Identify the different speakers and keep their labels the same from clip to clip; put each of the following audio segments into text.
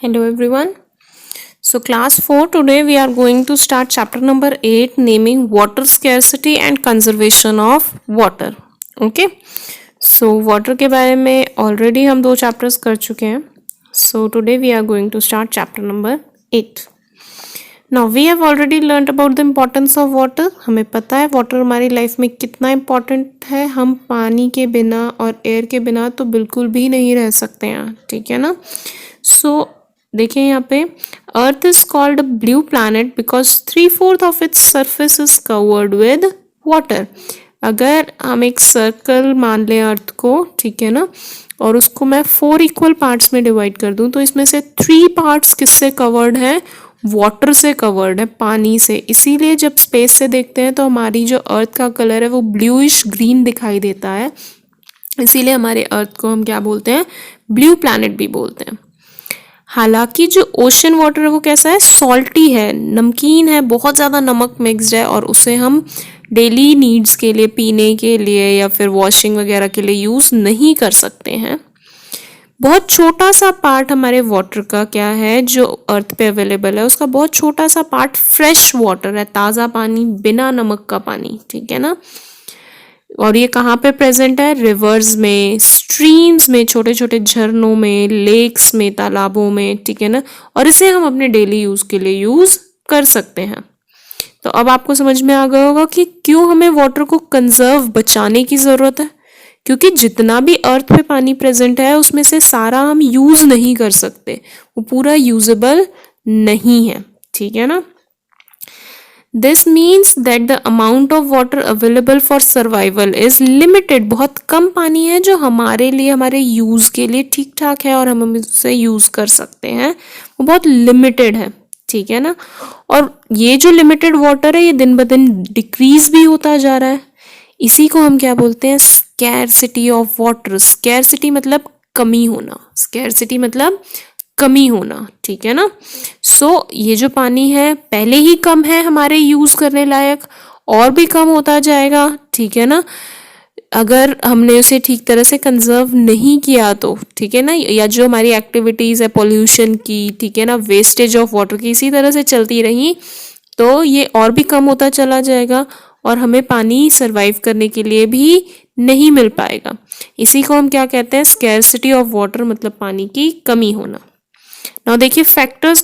Speaker 1: Hello everyone. So class 4 today we are going to start chapter number 8 naming water scarcity and conservation of water. Okay. So water के बारे में already हम 2 chapters कर चुके हैं. So today we are going to start chapter number 8. Now we have already learned about the importance of water. हमें पता है water हमारी life में कितना important है. हम पानी के बिना और air के बिना तो बिल्कुल भी नहीं रह सकते हैं. ठीक है ना. So देखिए यहाँ पे earth is called blue planet because 3/4 of its surface is covered with water. अगर हम एक सर्कल मान लें अर्थ को, ठीक है ना, और उसको मैं 4 इक्वल पार्ट्स में डिवाइड कर दूं तो इसमें से 3 पार्ट्स किससे कवर्ड है? वाटर से कवर्ड है, पानी से. इसीलिए जब स्पेस से देखते हैं तो हमारी जो अर्थ का कलर है वो ब्लूइश ग्रीन दिखाई देता है. इसीलिए हमारे अर्थ को हम क्या बोलते हैं? ब्लू प्लैनेट भी बोलते हैं. हालांकि जो ओशन वाटर है वो कैसा है? सॉल्टी है, नमकीन है, बहुत ज़्यादा नमक मिक्स्ड है और उसे हम डेली नीड्स के लिए, पीने के लिए या फिर वॉशिंग वगैरह के लिए यूज़ नहीं कर सकते हैं. बहुत छोटा सा पार्ट हमारे वाटर का क्या है जो अर्थ पे अवेलेबल है, उसका बहुत छोटा सा पार्ट फ्रेश वाटर है, ताज़ा पानी, बिना नमक का पानी. ठीक है ना. और ये कहाँ पे प्रेजेंट है? रिवर्स में, स्ट्रीम्स में, छोटे छोटे झरनों में, लेक्स में, तालाबों में. ठीक है ना. और इसे हम अपने डेली यूज के लिए यूज कर सकते हैं. तो अब आपको समझ में आ गया होगा कि क्यों हमें वाटर को कंजर्व, बचाने की जरूरत है. क्योंकि जितना भी अर्थ पे पानी प्रेजेंट है उसमें से सारा हम यूज नहीं कर सकते, वो पूरा यूजेबल नहीं है. ठीक है ना. This means that the amount of water available for survival is limited. बहुत कम पानी है जो हमारे लिए, हमारे यूज़ के लिए ठीक ठाक है और हम उसे यूज़ कर सकते हैं, वो बहुत लिमिटेड है. ठीक है ना. और ये जो लिमिटेड वाटर है ये दिन ब दिन डिक्रीज भी होता जा रहा है. इसी को हम क्या बोलते हैं? Scarcity of water. स्कैरसिटी मतलब कमी होना, स्कैरसिटी मतलब कमी होना. ठीक है ना. सो ये जो पानी है पहले ही कम है हमारे यूज करने लायक, और भी कम होता जाएगा. ठीक है ना. अगर हमने उसे ठीक तरह से कंजर्व नहीं किया तो, ठीक है ना, या जो हमारी एक्टिविटीज है पॉल्यूशन की, ठीक है ना, वेस्टेज ऑफ वाटर की, इसी तरह से चलती रही तो ये और भी कम होता चला जाएगा और हमें पानी सरवाइव करने के लिए भी नहीं मिल पाएगा. इसी को हम क्या कहते हैं? स्कैरसिटी ऑफ वाटर, मतलब पानी की कमी होना. नाउ देखिए factors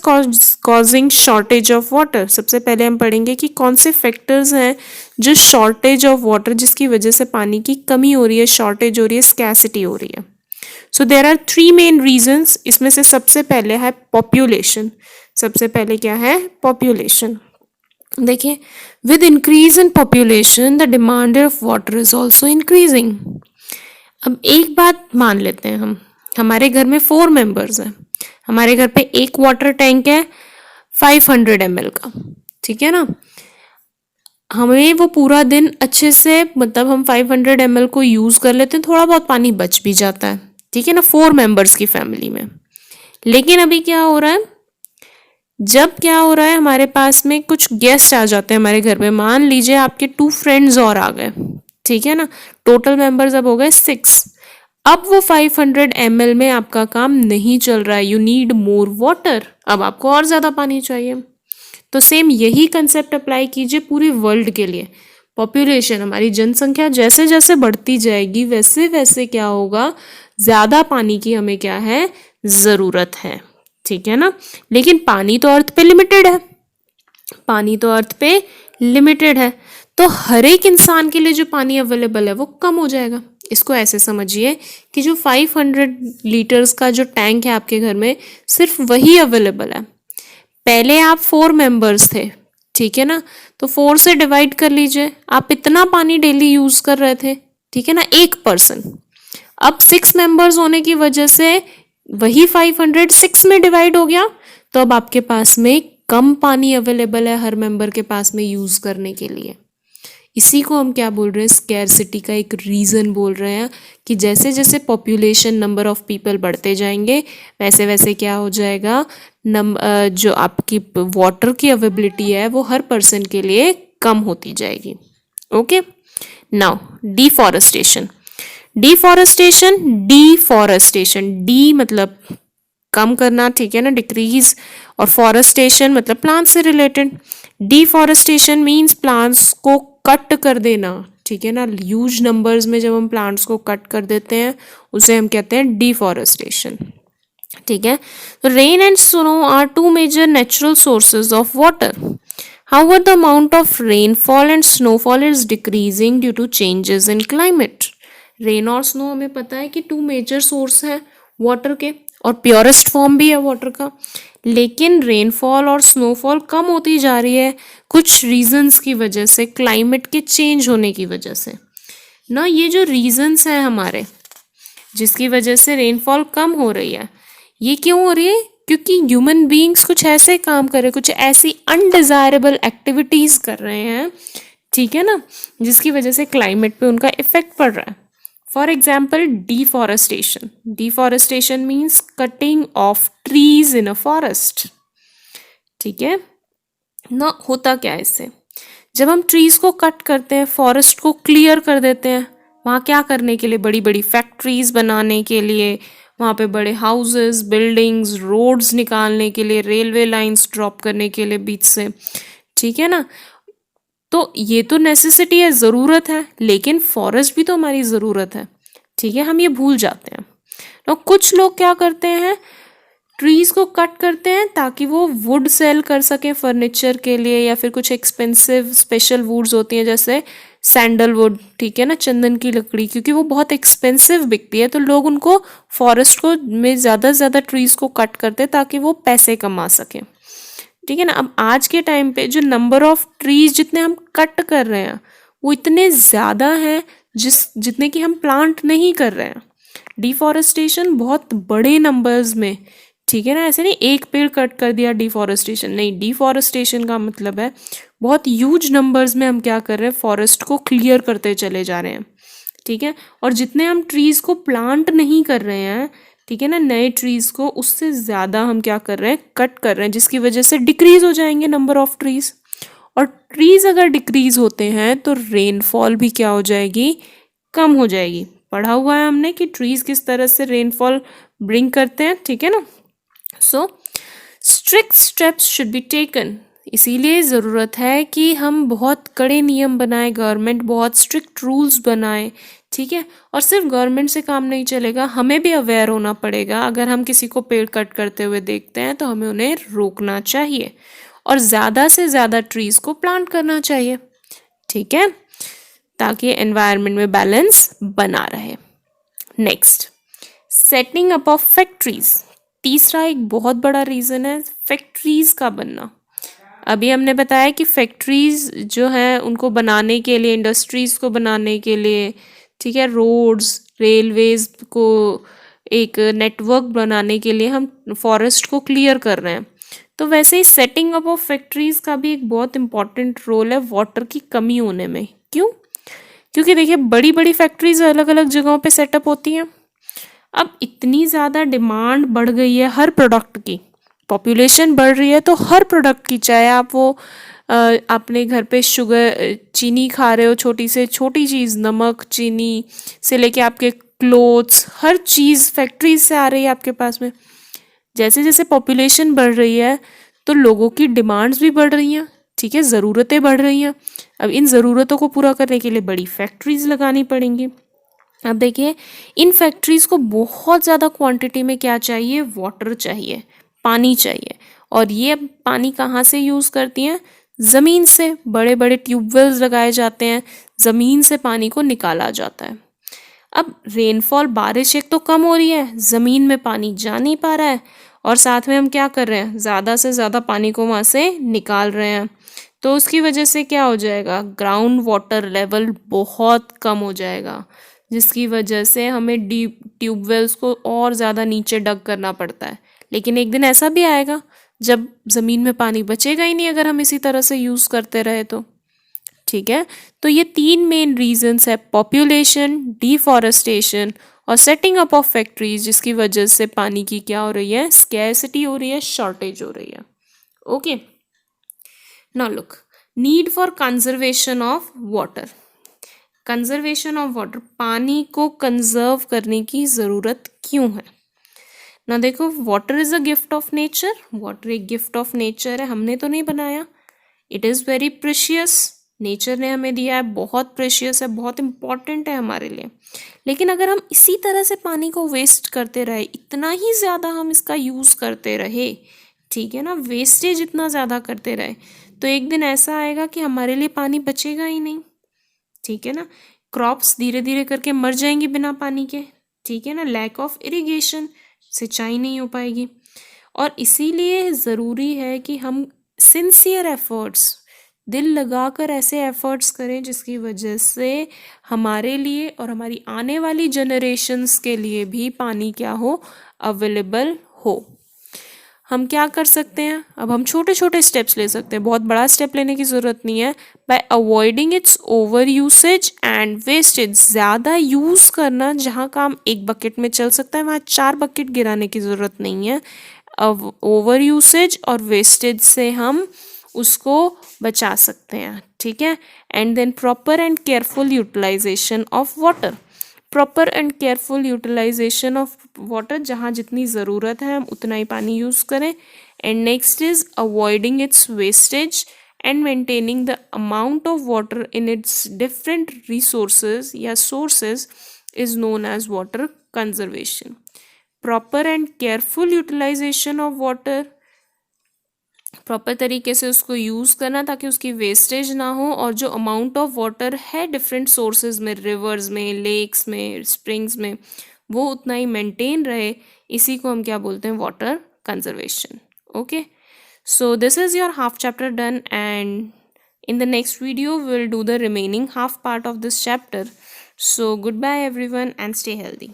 Speaker 1: causing shortage of water. सबसे पहले हम पढ़ेंगे कि कौन से फैक्टर्स हैं जो शॉर्टेज ऑफ वाटर, जिसकी वजह से पानी की कमी हो रही है, शॉर्टेज हो रही है, स्कैसिटी हो रही है. So there are 3 main reasons. इसमें से सबसे पहले है पॉपुलेशन. सबसे पहले क्या है? पॉपुलेशन. देखिए with increase in population the demand of water is also increasing. अब एक बात मान लेते हैं, हम हमारे घर में 4 मेंबर्स हैं. हमारे घर पे एक वाटर टैंक है 500 ml का. ठीक है ना. हमें वो पूरा दिन अच्छे से, मतलब हम 500 ml को यूज कर लेते हैं, थोड़ा बहुत पानी बच भी जाता है. ठीक है ना. 4 मेंबर्स की फैमिली में. लेकिन अभी क्या हो रहा है? जब क्या हो रहा है, हमारे पास में कुछ गेस्ट आ जाते हैं हमारे घर पे. मान लीजिए आपके 2 फ्रेंड्स और आ गए. ठीक है ना. टोटल मेंबर्स अब हो गए 6. अब वो 500 ml में आपका काम नहीं चल रहा है. You need more water. अब आपको और ज्यादा पानी चाहिए. तो सेम यही कंसेप्ट अप्लाई कीजिए पूरे वर्ल्ड के लिए. पॉपुलेशन, हमारी जनसंख्या जैसे जैसे बढ़ती जाएगी वैसे वैसे क्या होगा? ज्यादा पानी की हमें क्या है? जरूरत है. ठीक है ना. लेकिन पानी तो अर्थ पे लिमिटेड है. पानी तो अर्थ पे लिमिटेड है, तो हर एक इंसान के लिए जो पानी अवेलेबल है वो कम हो जाएगा. इसको ऐसे समझिए कि जो 500 लीटर्स का जो टैंक है आपके घर में, सिर्फ वही अवेलेबल है. पहले आप 4 मेंबर्स थे. ठीक है ना. तो 4 से डिवाइड कर लीजिए, आप इतना पानी डेली यूज कर रहे थे. ठीक है ना. एक पर्सन. अब 6 मेंबर्स होने की वजह से वही 500 6 में डिवाइड हो गया, तो अब आपके पास में कम पानी अवेलेबल है हर मेंबर के पास में यूज करने के लिए. इसी को हम क्या बोल रहे हैं? स्कैरसिटी का एक रीज़न बोल रहे हैं कि जैसे जैसे पॉपुलेशन, नंबर ऑफ पीपल बढ़ते जाएंगे वैसे वैसे क्या हो जाएगा? जो आपकी वाटर की अवेलेबिलिटी है वो हर पर्सन के लिए कम होती जाएगी. Okay. Now deforestation. Deforestation, deforestation, D मतलब कम करना, ठीक है ना, डिक्रीज। और फॉरेस्टेशन मतलब प्लांट से रिलेटेड। डिफॉरेस्टेशन मीन्स प्लांट्स को कट कर देना, ठीक है ना, ह्यूज नंबर्स में जब हम प्लांट्स को कट कर देते हैं उसे हम कहते हैं डिफॉरेस्टेशन, ठीक है। तो rain and snow are two major natural sources of water. However, the amount of rainfall and snowfall is decreasing due to changes in climate. Rain और स्नो हमें पता है कि टू मेजर सोर्स हैं वाटर के, और प्योरेस्ट फॉर्म भी है वाटर का। लेकिन रेनफॉल और स्नोफॉल कम होती जा रही है कुछ रीजंस की वजह से, क्लाइमेट के चेंज होने की वजह से ना। ये जो रीजंस हैं हमारे जिसकी वजह से रेनफॉल कम हो रही है, ये क्यों हो रही है? क्योंकि ह्यूमन बीइंग्स कुछ ऐसे काम कर रहे हैं, कुछ ऐसी अनडिजायरेबल एक्टिविटीज कर रहे हैं, ठीक है ना, जिसकी वजह से क्लाइमेट पे उनका इफेक्ट पड़ रहा है। For example deforestation. Deforestation means cutting of trees in a forest, ठीक है ना। होता क्या है इससे? जब हम ट्रीज को कट करते हैं, फॉरेस्ट को क्लियर कर देते हैं, वहाँ क्या करने के लिए? बड़ी बड़ी फैक्ट्रीज बनाने के लिए, वहाँ पे बड़े हाउसेस, बिल्डिंग्स, रोड्स निकालने के लिए, रेलवे लाइंस ड्रॉप करने के लिए बीच से, ठीक है ना। तो ये तो नेसेसिटी है, ज़रूरत है, लेकिन फॉरेस्ट भी तो हमारी ज़रूरत है, ठीक है, हम ये भूल जाते हैं। तो कुछ लोग क्या करते हैं, ट्रीज को कट करते हैं ताकि वो वुड सेल कर सकें फर्नीचर के लिए, या फिर कुछ एक्सपेंसिव स्पेशल वुड्स होती हैं जैसे सैंडलवुड, ठीक है ना, चंदन की लकड़ी, क्योंकि वो बहुत एक्सपेंसिव बिकती है, तो लोग उनको फॉरेस्ट को में ज़्यादा से ज़्यादा ट्रीज को कट करते हैं ताकि वो पैसे कमा सकें, ठीक है ना। अब आज के टाइम पे जो नंबर ऑफ ट्रीज जितने हम कट कर रहे हैं वो इतने ज़्यादा हैं जितने कि हम प्लांट नहीं कर रहे हैं। डिफॉरेस्टेशन बहुत बड़े नंबर्स में, ठीक है ना, ऐसे नहीं एक पेड़ कट कर दिया डिफॉरेस्टेशन नहीं। डिफॉरेस्टेशन का मतलब है बहुत ह्यूज नंबर्स में हम क्या कर रहे हैं, फॉरेस्ट को क्लियर करते चले जा रहे हैं, ठीक है। और जितने हम ट्रीज को प्लांट नहीं कर रहे हैं, ठीक है ना, नए ट्रीज को, उससे ज़्यादा हम क्या कर रहे हैं, कट कर रहे हैं, जिसकी वजह से डिक्रीज हो जाएंगे नंबर ऑफ ट्रीज। और ट्रीज अगर डिक्रीज होते हैं तो रेनफॉल भी क्या हो जाएगी, कम हो जाएगी। पढ़ा हुआ है हमने कि ट्रीज किस तरह से रेनफॉल ब्रिंग करते हैं, ठीक है ना। So strict steps should be taken. इसीलिए ज़रूरत है कि हम बहुत कड़े नियम बनाएं, गवर्नमेंट बहुत स्ट्रिक्ट रूल्स बनाए, ठीक है। और सिर्फ गवर्नमेंट से काम नहीं चलेगा, हमें भी अवेयर होना पड़ेगा। अगर हम किसी को पेड़ कट करते हुए देखते हैं तो हमें उन्हें रोकना चाहिए और ज़्यादा से ज़्यादा ट्रीज को प्लांट करना चाहिए, ठीक है, ताकि एनवायरनमेंट में बैलेंस बना रहे। Next, setting up of factories. तीसरा एक बहुत बड़ा रीज़न है फैक्ट्रीज का बनना। अभी हमने बताया कि फैक्ट्रीज जो हैं उनको बनाने के लिए, इंडस्ट्रीज को बनाने के लिए, ठीक है, रोड्स, रेलवेज को एक नेटवर्क बनाने के लिए हम फॉरेस्ट को क्लियर कर रहे हैं। तो वैसे ही सेटिंग अप ऑफ फैक्ट्रीज का भी एक बहुत इंपॉर्टेंट रोल है वाटर की कमी होने में। क्यों? क्योंकि देखिए बड़ी बड़ी फैक्ट्रीज अलग अलग जगहों पे सेटअप होती हैं। अब इतनी ज़्यादा डिमांड बढ़ गई है हर प्रोडक्ट की, पॉपुलेशन बढ़ रही है, तो हर प्रोडक्ट की, चाहे आप वो अपने घर पे शुगर चीनी खा रहे हो, छोटी से छोटी चीज़, नमक चीनी से लेके आपके क्लोथ्स, हर चीज़ फैक्ट्रीज से आ रही है आपके पास में। जैसे जैसे पॉपुलेशन बढ़ रही है तो लोगों की डिमांड्स भी बढ़ रही हैं, ठीक है, ज़रूरतें बढ़ रही हैं। अब इन ज़रूरतों को पूरा करने के लिए बड़ी फैक्ट्रीज लगानी पड़ेंगी। अब देखिए इन फैक्ट्रीज को बहुत ज़्यादा क्वांटिटी में क्या चाहिए, वाटर चाहिए, पानी चाहिए। और ये पानी कहाँ से यूज़ करती हैं, ज़मीन से। बड़े बड़े ट्यूबवेल्स लगाए जाते हैं, ज़मीन से पानी को निकाला जाता है। अब रेनफॉल, बारिश एक तो कम हो रही है, ज़मीन में पानी जा नहीं पा रहा है, और साथ में हम क्या कर रहे हैं, ज़्यादा से ज़्यादा पानी को वहाँ से निकाल रहे हैं। तो उसकी वजह से क्या हो जाएगा, ग्राउंड वाटर लेवल बहुत कम हो जाएगा, जिसकी वजह से हमें डीप ट्यूबवेल्स को और ज़्यादा नीचे डग करना पड़ता है। लेकिन एक दिन ऐसा भी आएगा जब ज़मीन में पानी बचेगा ही नहीं अगर हम इसी तरह से यूज़ करते रहे तो, ठीक है। तो ये तीन मेन रीजंस है, पॉपुलेशन, डिफॉरेस्टेशन और सेटिंग अप ऑफ फैक्ट्रीज, जिसकी वजह से पानी की क्या हो रही है, स्कैर्सिटी हो रही है, शॉर्टेज हो रही है। Okay, now look, need for conservation of water. Conservation of water, पानी को कंजर्व करने की ज़रूरत क्यों है? ना देखो, water is a gift of nature, water एक गिफ्ट ऑफ नेचर है, हमने तो नहीं बनाया. It is very precious, nature ने हमें दिया है, बहुत प्रेशियस है, बहुत इम्पॉर्टेंट है हमारे लिए. लेकिन अगर हम इसी तरह से पानी को वेस्ट करते रहे, इतना ही ज़्यादा हम इसका यूज़ करते रहे, ठीक है ना, वेस्टेज इतना ज़्यादा करते रहे, तो एक दिन ऐसा आएगा कि हमारे लिए पानी बचेगा ही नहीं. ठीक है ना, क्रॉप्स धीरे धीरे करके मर जाएंगी बिना पानी के. ठीक है ना, लैक ऑफ इरिगेशन, सिंचाई नहीं हो पाएगी. और इसीलिए ज़रूरी है कि हम सिंसियर एफर्ट्स, दिल लगाकर ऐसे एफर्ट्स करें जिसकी वजह से हमारे लिए और हमारी आने वाली जनरेशन्स के लिए भी पानी क्या हो, अवेलेबल हो. हम क्या कर सकते हैं, अब हम छोटे छोटे स्टेप्स ले सकते हैं, बहुत बड़ा स्टेप लेने की ज़रूरत नहीं है. Bye avoiding it's over usage and wastage, ज़्यादा यूज़ करना, जहाँ काम एक बकेट में चल सकता है वहाँ 4 बकेट गिराने की ज़रूरत नहीं है. अब ओवर यूसेज और वेस्टेज से हम उसको बचा सकते हैं. ठीक है. And then proper and careful utilization of water, proper and careful utilization of water, जहाँ जितनी ज़रूरत है हम उतना ही पानी यूज़ करें. And next is avoiding its wastage and maintaining the amount of water in its different resources या sources is known as water conservation. Proper and careful utilization of water, proper तरीके से उसको यूज़ करना ताकि उसकी wastage ना हो, और जो अमाउंट ऑफ वाटर है डिफरेंट सोर्सेज में, रिवर्स में, लेक्स में, स्प्रिंग्स में, वो उतना ही मेंटेन रहे. इसी को हम क्या बोलते हैं, water conservation. Okay, so this is your half chapter done, and in the next video we will do the remaining half part of this chapter. So goodbye everyone and stay healthy.